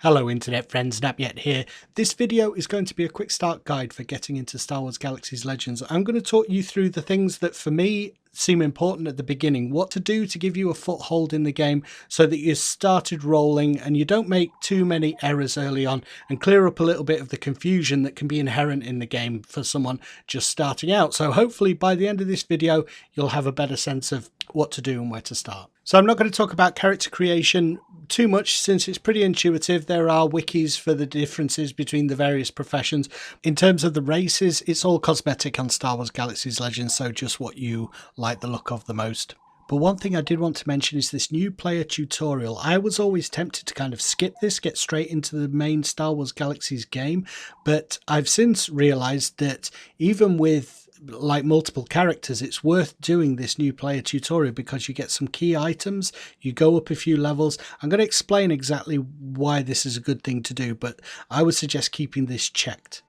Hello internet friends, Napyet here. This video is going to be a quick start guide for getting into Star Wars Galaxies Legends. I'm going to talk you through the things that for me seem important at the beginning, what to do to give you a foothold in the game so that you started rolling and you don't make too many errors early on, and clear up a little bit of the confusion that can be inherent in the game for someone just starting out. So hopefully by the end of this video you'll have a better sense of what to do and where to start. So I'm not going to talk about character creation too much since it's pretty intuitive. There are wikis for the differences between the various professions. In terms of the races, it's all cosmetic on Star Wars Galaxies Legends, so just what you like the look of the most. But one thing I did want to mention is this new player tutorial. I was always tempted to kind of skip this, get straight into the main Star Wars Galaxies game, but I've since realized that even with like multiple characters, it's worth doing this new player tutorial because you get some key items, you go up a few levels. I'm going to explain exactly why this is a good thing to do, but I would suggest keeping this checked.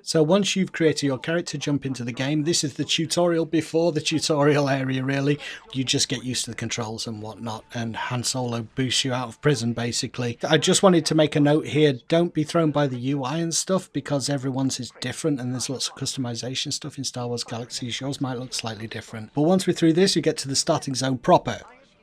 So once you've created your character, jump into the game. This is the tutorial before the tutorial area, really. You just get used to the controls and whatnot, and Han Solo boosts you out of prison, basically. I just wanted to make a note here, don't be thrown by the UI and stuff, because everyone's is different and there's lots of customization stuff in Star Wars Galaxies. Yours might look slightly different. But once we're through this, you get to the starting zone proper.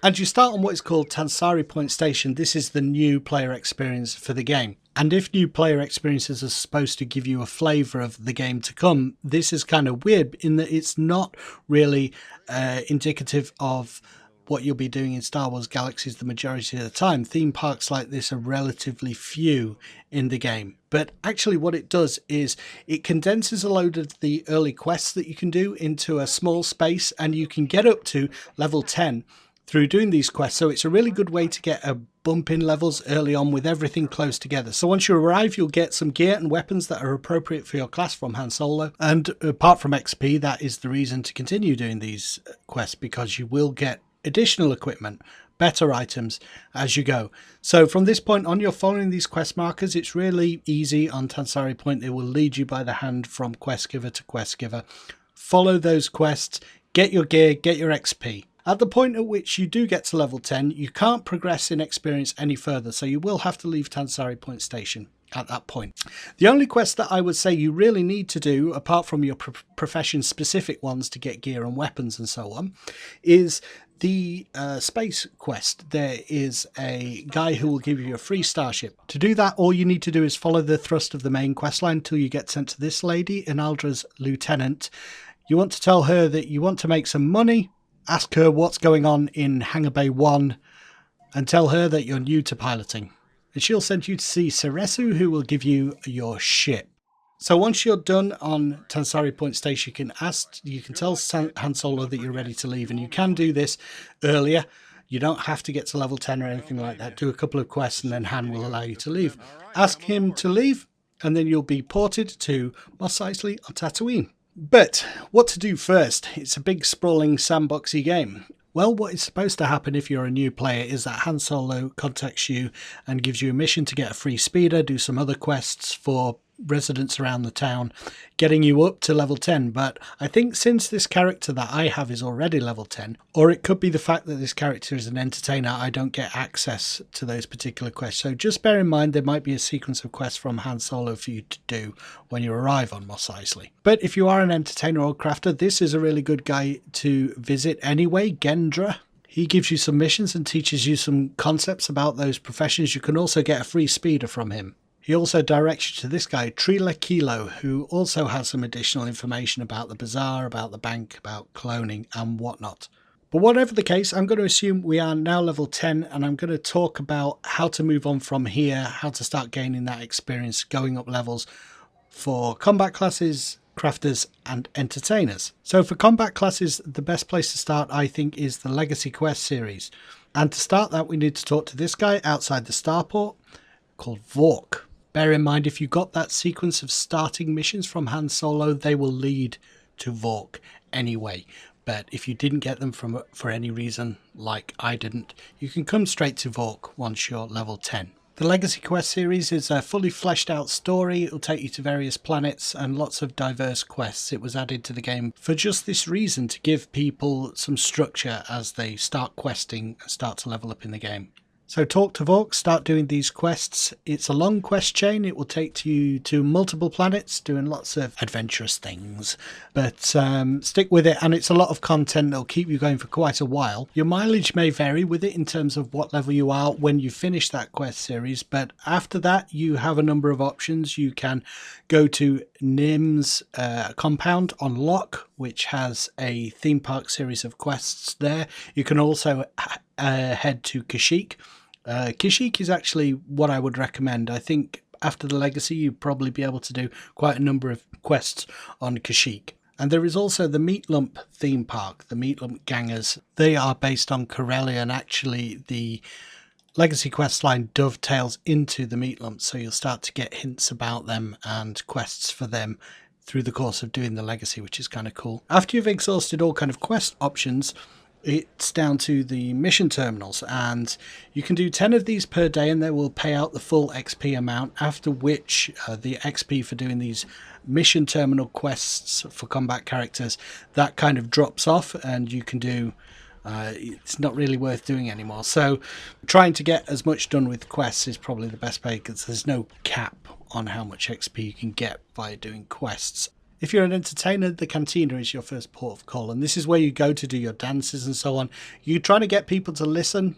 And you start on what is called Tansarii Point Station. This is the new player experience for the game. And if new player experiences are supposed to give you a flavour of the game to come, this is kind of weird in that it's not really indicative of what you'll be doing in Star Wars Galaxies the majority of the time. Theme parks like this are relatively few in the game. But actually what it does is it condenses a load of the early quests that you can do into a small space, and you can get up to level 10 through doing these quests. So it's a really good way to get a bump in levels early on with everything close together. So once you arrive, you'll get some gear and weapons that are appropriate for your class from Han Solo. And apart from XP, that is the reason to continue doing these quests, because you will get additional equipment, better items as you go. So from this point on, you're following these quest markers. It's really easy on Tansarii Point. They will lead you by the hand from quest giver to quest giver. Follow those quests, get your gear, get your XP. At the point at which you do get to level 10, you can't progress in experience any further, so you will have to leave Tansarii Point Station at that point. The only quest that I would say you really need to do, apart from your profession-specific ones to get gear and weapons and so on, is the space quest. There is a guy who will give you a free starship. To do that, all you need to do is follow the thrust of the main quest line until you get sent to this lady, Inaldra's lieutenant. You want to tell her that you want to make some money. Ask her what's going on in Hangar Bay 1 and tell her that you're new to piloting. And she'll send you to see Ceresu, who will give you your ship. So once you're done on Tansarii Point Station, you can tell Han Solo that you're ready to leave, and you can do this earlier. You don't have to get to level 10 or anything like that. Do a couple of quests and then Han will allow you to leave. Ask him to leave and then you'll be ported to Mos Eisley on Tatooine. But what to do first? It's a big sprawling sandboxy game. Well, what is supposed to happen if you're a new player is that Han Solo contacts you and gives you a mission to get a free speeder, do some other quests for residents around the town, getting you up to level 10. But I think since this character that I have is already level 10, or it could be the fact that this character is an entertainer, I don't get access to those particular quests. So just bear in mind there might be a sequence of quests from Han Solo for you to do when you arrive on Mos Eisley. But if you are an entertainer or crafter, this is a really good guy to visit anyway, Gendra. He gives you some missions and teaches you some concepts about those professions. You can also get a free speeder from him. He also directs you to this guy, Trila Kilo, who also has some additional information about the bazaar, about the bank, about cloning and whatnot. But whatever the case, I'm going to assume we are now level 10, and I'm going to talk about how to move on from here, how to start gaining that experience, going up levels for combat classes, crafters and entertainers. So for combat classes, the best place to start, I think, is the Legacy Quest series. And to start that, we need to talk to this guy outside the starport called Vork. Bear in mind, if you got that sequence of starting missions from Han Solo, they will lead to Vork anyway. But if you didn't get them for any reason, like I didn't, you can come straight to Vork once you're level 10. The Legacy Quest series is a fully fleshed out story. It will take you to various planets and lots of diverse quests. It was added to the game for just this reason, to give people some structure as they start questing and start to level up in the game. So talk to Vork, start doing these quests. It's a long quest chain. It will take you to multiple planets doing lots of adventurous things. But stick with it, and it's a lot of content that'll keep you going for quite a while. Your mileage may vary with it in terms of what level you are when you finish that quest series, but after that you have a number of options. You can go to Nim's compound on Lock, which has a theme park series of quests there. You can also head to Kashyyyk. Kashyyyk is actually what I would recommend. I think after the Legacy, you'd probably be able to do quite a number of quests on Kashyyyk. And there is also the Meat Lump theme park, the Meat Lump Gangers. They are based on Corellia, and actually the Legacy quest line dovetails into the Meat Lumps, so you'll start to get hints about them and quests for them through the course of doing the Legacy, which is kind of cool. After you've exhausted all kind of quest options, it's down to the mission terminals, and you can do 10 of these per day and they will pay out the full XP amount, after which the XP for doing these mission terminal quests for combat characters, that kind of drops off and you can do it's not really worth doing anymore. So trying to get as much done with quests is probably the best way, because there's no cap on how much XP you can get by doing quests. If you're an entertainer, the cantina is your first port of call, and this is where you go to do your dances and so on. You're trying to get people to listen.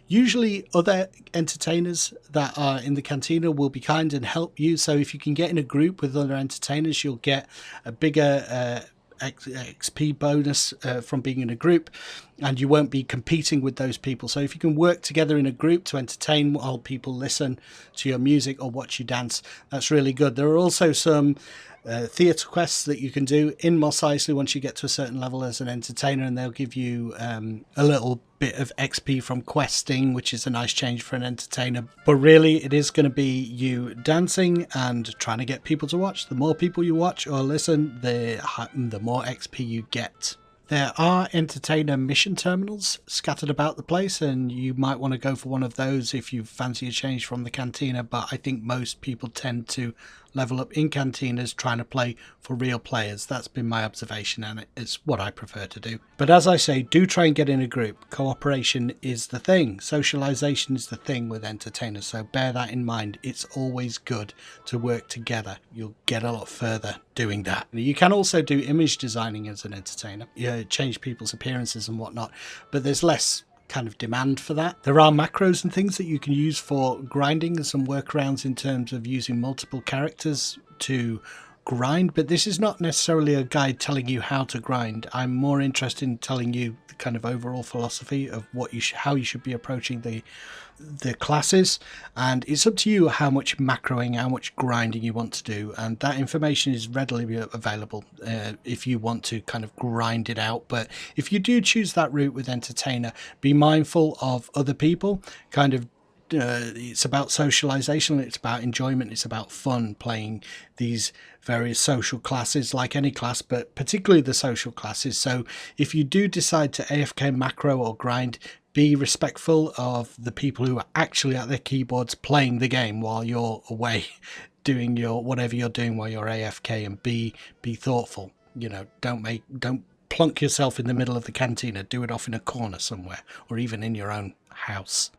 Usually other entertainers that are in the cantina will be kind and help you. So if you can get in a group with other entertainers, you'll get a bigger XP bonus from being in a group, and you won't be competing with those people. So if you can work together in a group to entertain while people listen to your music or watch you dance, that's really good. There are also some theatre quests that you can do in Mos Eisley once you get to a certain level as an entertainer, and they'll give you a little bit of XP from questing, which is a nice change for an entertainer. But really it is going to be you dancing and trying to get people to watch. The more people you watch or listen, the more XP you get. There are entertainer mission terminals scattered about the place, and you might want to go for one of those if you fancy a change from the cantina, but I think most people tend to level up in cantinas trying to play for real players. That's been my observation, and it's what I prefer to do. But as I say, do try and get in a group. Cooperation is the thing. Socialization is the thing with entertainers, so bear that in mind. It's always good to work together. You'll get a lot further doing that. You can also do image designing as an entertainer. You change people's appearances and whatnot, but there's less kind of demand for that. There are macros and things that you can use for grinding, and some workarounds in terms of using multiple characters to grind, but this is not necessarily a guide telling you how to grind. I'm more interested in telling you the kind of overall philosophy of what how you should be approaching the classes, and it's up to you how much macroing, how much grinding you want to do, and that information is readily available if you want to kind of grind it out. But if you do choose that route with entertainer, be mindful of other people. Kind of it's about socialization, it's about enjoyment, it's about fun playing these various social classes, like any class, but particularly the social classes. So if you do decide to AFK macro or grind, be respectful of the people who are actually at their keyboards playing the game while you're away doing your whatever you're doing while you're AFK, and be thoughtful. You know, don't plunk yourself in the middle of the cantina. Do it off in a corner somewhere, or even in your own house.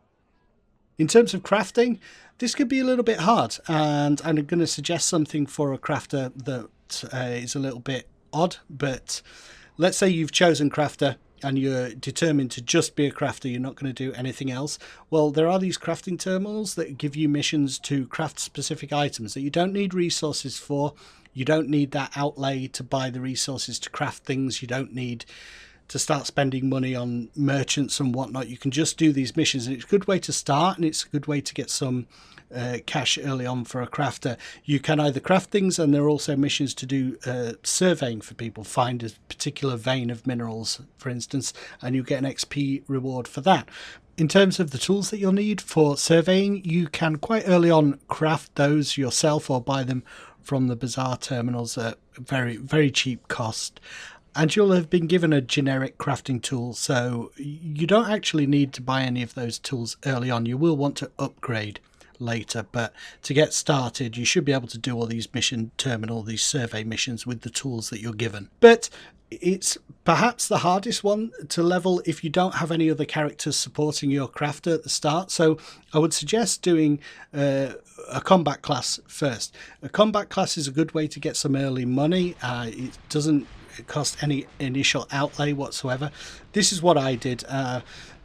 In terms of crafting, this could be a little bit hard, and I'm going to suggest something for a crafter that is a little bit odd. But let's say you've chosen crafter and you're determined to just be a crafter, you're not going to do anything else. Well, there are these crafting terminals that give you missions to craft specific items that you don't need resources for. You don't need that outlay to buy the resources to craft things. You don't need to start spending money on merchants and whatnot. You can just do these missions, and it's a good way to start, and it's a good way to get some cash early on for a crafter. You can either craft things, and there are also missions to do surveying for people. Find a particular vein of minerals, for instance, and you get an XP reward for that. In terms of the tools that you'll need for surveying, you can quite early on craft those yourself or buy them from the bazaar terminals at very, very cheap cost. And you'll have been given a generic crafting tool, so you don't actually need to buy any of those tools early on. You will want to upgrade later, but to get started you should be able to do all these mission terminal, these survey missions with the tools that you're given. But It's perhaps the hardest one to level if you don't have any other characters supporting your crafter at the start. So I would suggest doing a combat class first. A combat class is a good way to get some early money. It doesn't cost any initial outlay whatsoever. This is what I did.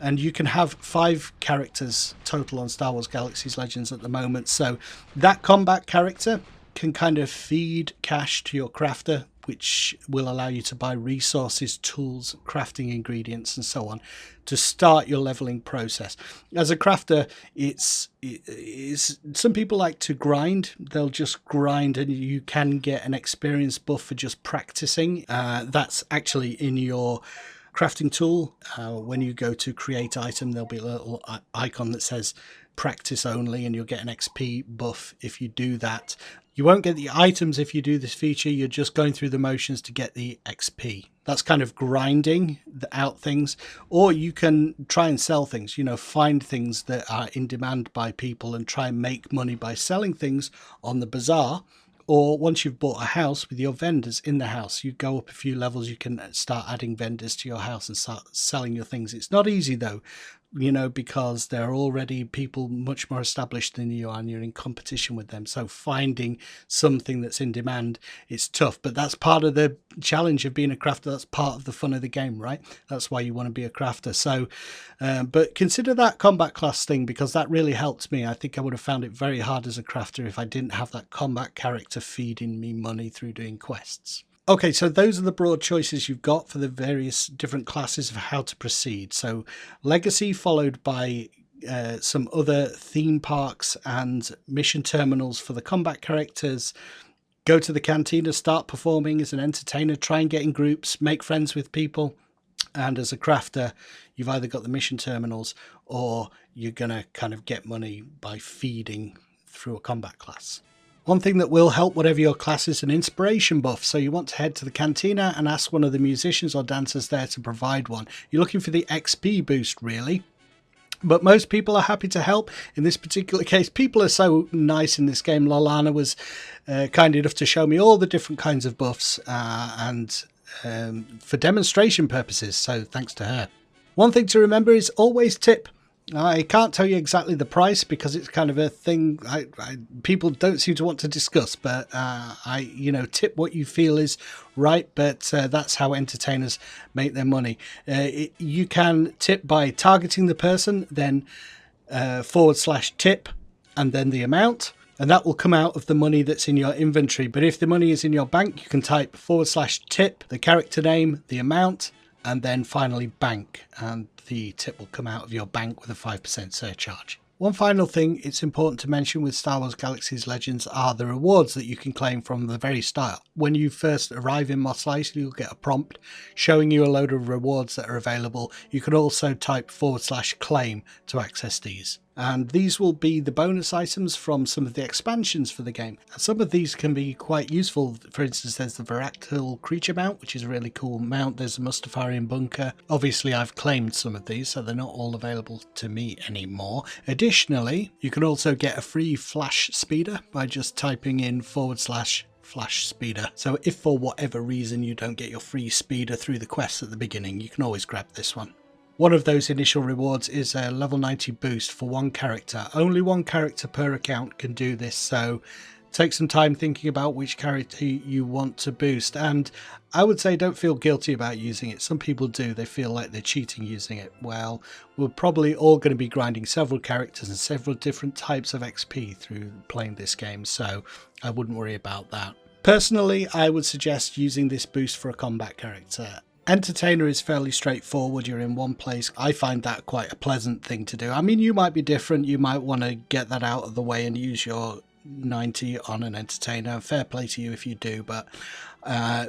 And you can have 5 characters total on Star Wars Galaxies Legends at the moment. So that combat character can kind of feed cash to your crafter, which will allow you to buy resources, tools, crafting ingredients, and so on to start your leveling process. As a crafter, it's some people like to grind. They'll just grind, and you can get an experience buff for just practicing. That's actually in your crafting tool. When you go to create item, there'll be a little icon that says practice only, and you'll get an XP buff if you do that. You won't get the items if you do this feature. You're just going through the motions to get the XP. That's kind of grinding out things. Or you can try and sell things, find things that are in demand by people and try and make money by selling things on the bazaar. Or once you've bought a house with your vendors in the house, you go up a few levels, you can start adding vendors to your house and start selling your things. It's not easy though, because there are already people much more established than you are and you're in competition with them. So finding something that's in demand, it's tough, but that's part of the challenge of being a crafter. That's part of the fun of the game, right? That's why you want to be a crafter. So, but consider that combat class thing, because that really helped me. I think I would have found it very hard as a crafter if I didn't have that combat character feeding me money through doing quests. Okay, so those are the broad choices you've got for the various different classes of how to proceed. So Legacy, followed by some other theme parks and mission terminals for the combat characters. Go to the cantina, start performing as an entertainer, try and get in groups, make friends with people. And as a crafter, you've either got the mission terminals or you're going to kind of get money by feeding through a combat class. One thing that will help whatever your class is an inspiration buff. So you want to head to the cantina and ask one of the musicians or dancers there to provide one. You're looking for the XP boost, really. But most people are happy to help. In this particular case, people are so nice in this game. Lolana was kind enough to show me all the different kinds of buffs and for demonstration purposes. So thanks to her. One thing to remember is always tip. I can't tell you exactly the price because it's kind of a thing people don't seem to want to discuss, but tip what you feel is right, but that's how entertainers make their money. You can tip by targeting the person, then /tip and then the amount, and that will come out of the money that's in your inventory. But if the money is in your bank, you can type /tip, the character name, the amount, and then finally bank, and the tip will come out of your bank with a 5% surcharge. One final thing it's important to mention with Star Wars Galaxies Legends are the rewards that you can claim from the very start. When you first arrive in Mos Eisley, you'll get a prompt showing you a load of rewards that are available. You can also type /claim to access these. And these will be the bonus items from some of the expansions for the game. And some of these can be quite useful. For instance, there's the Varactyl creature mount, which is a really cool mount. There's the Mustafarian bunker. Obviously, I've claimed some of these, so they're not all available to me anymore. Additionally, you can also get a free flash speeder by just typing in /flash speeder. So if for whatever reason you don't get your free speeder through the quest at the beginning, you can always grab this one. One of those initial rewards is a level 90 boost for one character. Only one character per account can do this, so take some time thinking about which character you want to boost. And I would say don't feel guilty about using it. Some people do. They feel like they're cheating using it. Well, we're probably all going to be grinding several characters and several different types of XP through playing this game, so I wouldn't worry about that. Personally, I would suggest using this boost for a combat character. Entertainer is fairly straightforward. You're in one place. I find that quite a pleasant thing to do. I mean, you might be different. You might want to get that out of the way and use your 90 on an entertainer. Fair play to you if you do. But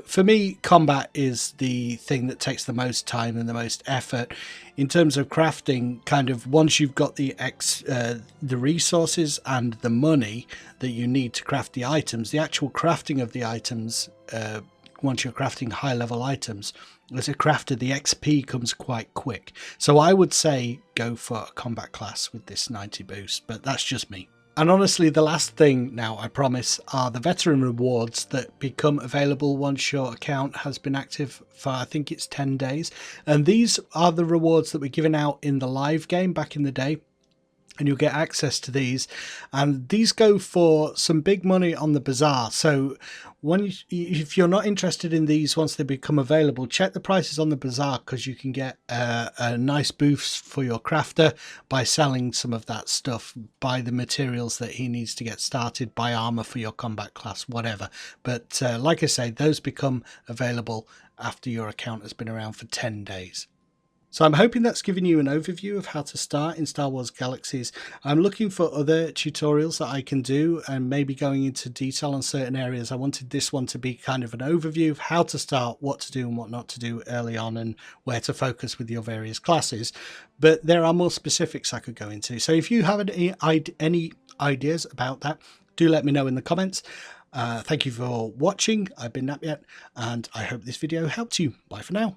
for me, combat is the thing that takes the most time and the most effort. In terms of crafting, kind of once you've got the resources and the money that you need to craft the items, the actual crafting of the items, once you're crafting high level items, as a crafter, the XP comes quite quick. So I would say go for a combat class with this 90 boost, but that's just me. And honestly, the last thing now, I promise, are the veteran rewards that become available once your account has been active for, I think it's 10 days. And these are the rewards that were given out in the live game back in the day. And you'll get access to these, and these go for some big money on the bazaar. So if you're not interested in these once they become available, check the prices on the bazaar, because you can get a nice boost for your crafter by selling some of that stuff, buy the materials that he needs to get started, buy armor for your combat class, whatever. But like I say, those become available after your account has been around for 10 days. So I'm hoping that's given you an overview of how to start in Star Wars Galaxies. I'm looking for other tutorials that I can do, and maybe going into detail on certain areas. I wanted this one to be kind of an overview of how to start, what to do and what not to do early on, and where to focus with your various classes. But there are more specifics I could go into. So if you have any ideas about that, do let me know in the comments. Thank you for watching. I've been Napyet, and I hope this video helped you. Bye for now.